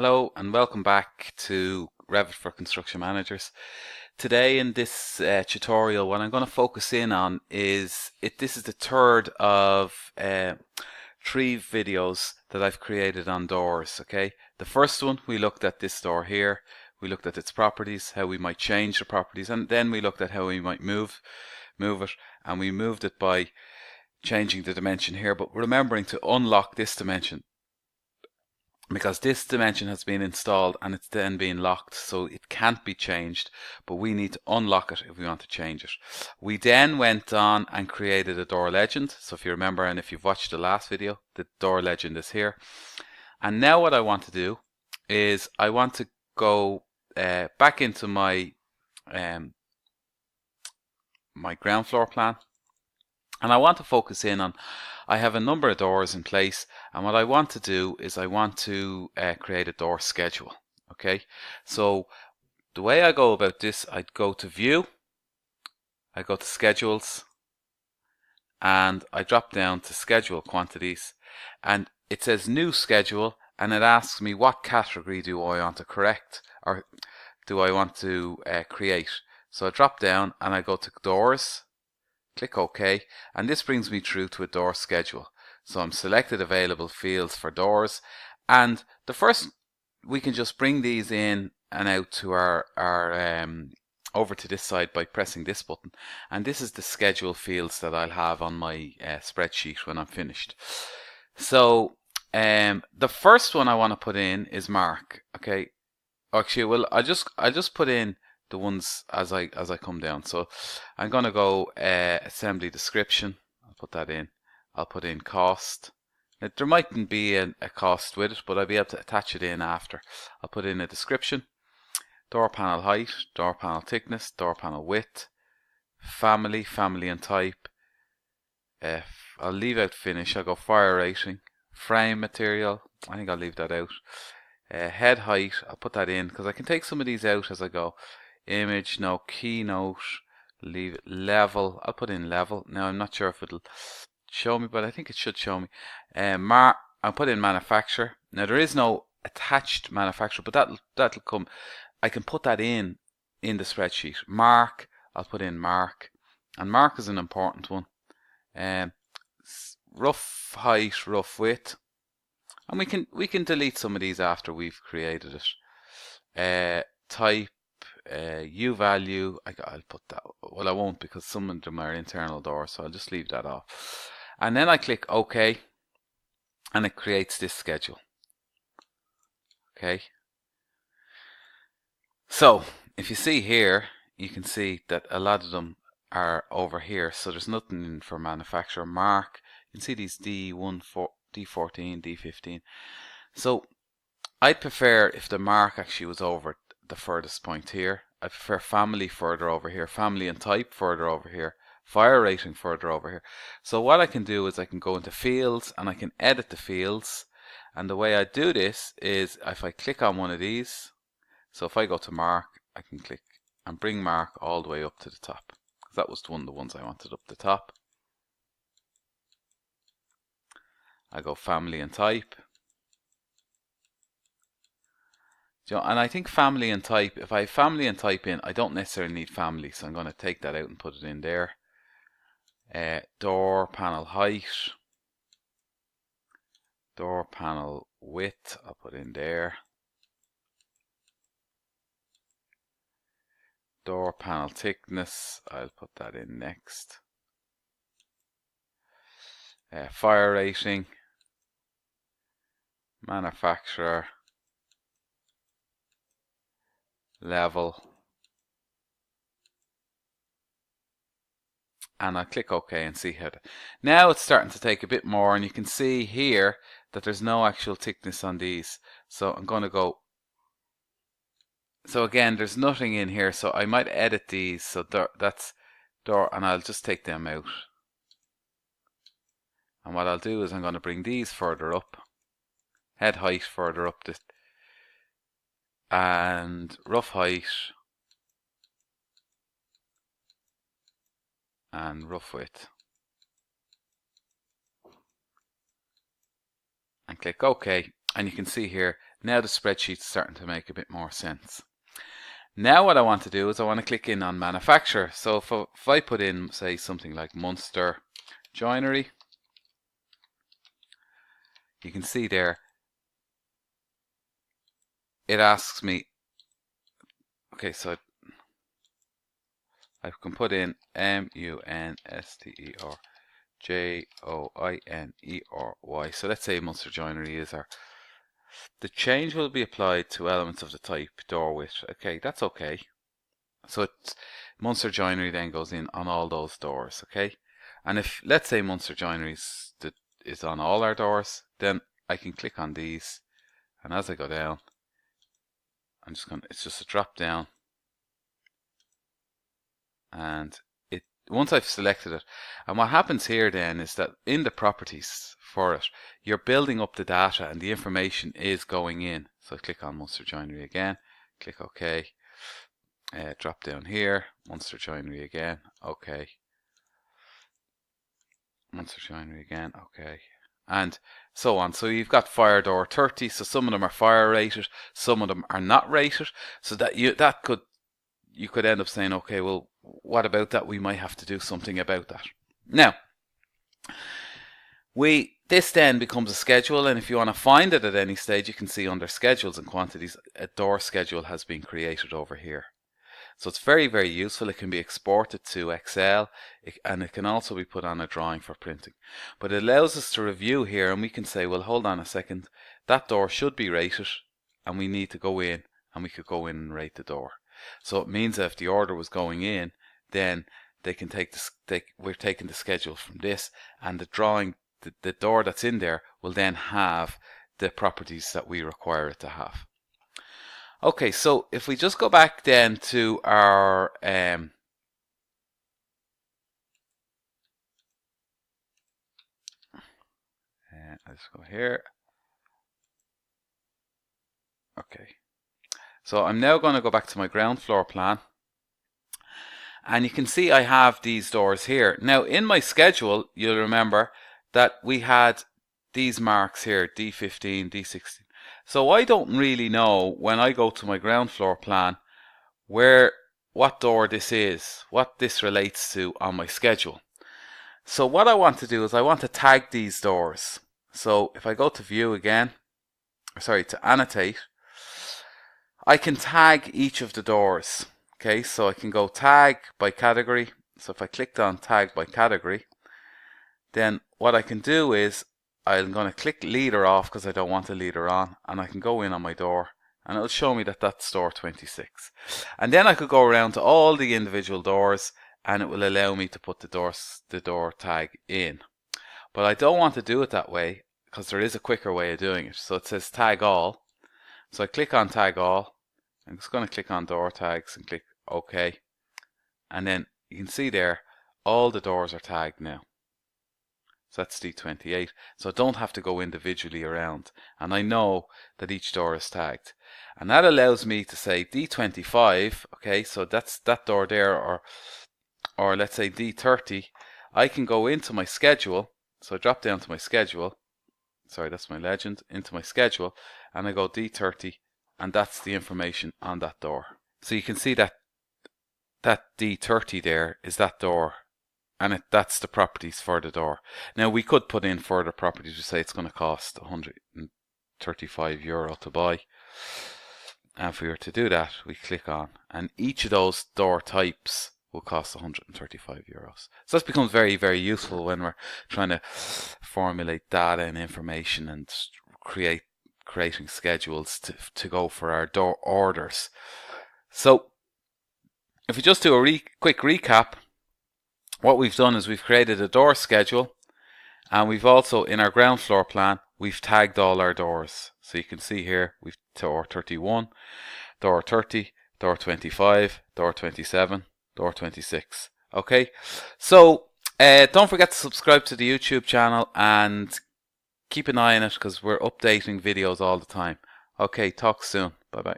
Hello and welcome back to Revit for Construction Managers. Today in this tutorial, what I'm going to focus in on is this is the third of 3 videos that I've created on doors. Okay, the first one we looked at this door here. We looked at its properties, how we might change the properties, and then we looked at how we might move it, and we moved it by changing the dimension here, but remembering to unlock this dimension, because this dimension has been installed and it's then being locked, so it can't be changed, but we need to unlock it if we want to change it. We then went on and created a door legend. So if you remember, and if you've watched the last video, the door legend is here. And now what I want to do is I want to go back into my my ground floor plan, and I want to focus in on, I have a number of doors in place, and what I want to do is I want to create a door schedule. Okay, so the way I go about this, I'd go to View, I go to Schedules, and I drop down to Schedule Quantities, and it says New Schedule, and it asks me what category do I want to correct, or do I want to create. So I drop down and I go to Doors, click OK, and this brings me through to a door schedule. So I'm selected available fields for doors, and the first, we can just bring these in and out to our over to this side by pressing this button, and this is the schedule fields that I'll have on my spreadsheet when I'm finished. So the first one I want to put in is Mark. Okay, actually, well, I just put in the ones as I come down. So I'm going to go assembly description. I'll put that in. I'll put in cost. Now, there mightn't be a cost with it, but I'll be able to attach it in after. I'll put in a description, door panel height, door panel thickness, door panel width, family and type. I'll leave out finish. I'll go fire rating, frame material. I think I'll leave that out. Head height, I'll put that in because I can take some of these out as I go. Image, no. Keynote, leave it. Level, I'll put in level. Now I'm not sure if it'll show me, but I think it should show me. I'll put in manufacturer. Now there is no attached manufacturer, but that'll come. I can put that in the spreadsheet. Mark, I'll put in mark, and mark is an important one. Rough height, rough width, and we can delete some of these after we've created it. Type, U value, I'll put that, well I won't because some of them are internal doors, so I'll just leave that off. And then I click OK, and it creates this schedule. Okay, so if you see here, you can see that a lot of them are over here, so there's nothing in for manufacturer. Mark, you can see these D14, D15. So I'd prefer if the mark actually was over the furthest point here. I prefer family further over here, family and type further over here, fire rating further over here. So what I can do is I can go into fields and I can edit the fields, and the way I do this is if I click on one of these, so if I go to mark, I can click and bring mark all the way up to the top, because that was one of the ones I wanted up the top. I go family and type. And I think family and type, if I have family and type in, I don't necessarily need family, so I'm going to take that out and put it in there. Door panel height, door panel width, I'll put in there. Door panel thickness, I'll put that in next. Fire rating, manufacturer, level, and I'll click OK and see how. Now it's starting to take a bit more, and you can see here that there's no actual thickness on these. So I'm going to go. So again, there's nothing in here, so I might edit these. So that's door, and I'll just take them out. And what I'll do is I'm going to bring these further up, head height further up, and rough height and rough width, and click OK, And you can see here, now the spreadsheet's starting to make a bit more sense. Now what I want to do is I want to click in on manufacturer. So if I put in, say, something like Munster Joinery, you can see there, it asks me, okay, so I can put in MUNSTERJOINERY. So let's say Munster Joinery is our. The change will be applied to elements of the type door width. Okay, that's okay. So it's Munster Joinery then goes in on all those doors. Okay, and if let's say Munster Joinery is on all our doors, then I can click on these, and as I go down, it's just a drop down, and once I've selected it, and what happens here then is that in the properties for it, you're building up the data and the information is going in. So I click on Munster Joinery again, click OK, drop down here, Munster Joinery again, OK, Munster Joinery again, OK, and so on. So you've got fire door 30, so some of them are fire rated, some of them are not rated, so that you could end up saying, okay, well, what about that? We might have to do something about that. Now, this then becomes a schedule, and if you want to find it at any stage, you can see under schedules and quantities, a door schedule has been created over here. So it's very, very useful. It can be exported to Excel, and it can also be put on a drawing for printing. But it allows us to review here, and we can say, well, hold on a second, that door should be rated, and we need to go in, and we could go in and rate the door. So it means that if the order was going in, then they can take we're taking the schedule from this, and the drawing, the door that's in there will then have the properties that we require it to have. Okay, so if we just go back then to our let's go here. Okay, so I'm now going to go back to my ground floor plan, and you can see I have these doors here. Now in my schedule, you'll remember that we had these marks here, D15, D16. So I don't really know when I go to my ground floor plan what door this is, what this relates to on my schedule. So what I want to do is I want to tag these doors. So if I go to view again, to annotate, I can tag each of the doors. Okay, so I can go tag by category. So if I clicked on tag by category, then what I can do is I'm going to click leader off because I don't want the leader on, and I can go in on my door, and it'll show me that that's door 26. And then I could go around to all the individual doors, and it will allow me to put the door tag in. But I don't want to do it that way because there is a quicker way of doing it. So it says tag all. So I click on tag all. I'm just going to click on door tags and click OK. And then you can see there all the doors are tagged now. So that's D28. So I don't have to go individually around. And I know that each door is tagged. And that allows me to say D25, okay, so that's that door there, or let's say D30. I can go into my schedule. So I drop down to my schedule. Sorry, that's my legend. Into my schedule. And I go D30. And that's the information on that door. So you can see that D30 there is that door. And that's the properties for the door. Now we could put in further properties to say it's going to cost €135 to buy. And if we were to do that, we click on, and each of those door types will cost €135. So this becomes very, very useful when we're trying to formulate data and information and creating schedules to go for our door orders. So if we just do a quick recap, what we've done is we've created a door schedule, and we've also, in our ground floor plan, we've tagged all our doors. So you can see here, we've door 31, door 30, door 25, door 27, door 26. Okay, so don't forget to subscribe to the YouTube channel and keep an eye on it because we're updating videos all the time. Okay, talk soon. Bye bye.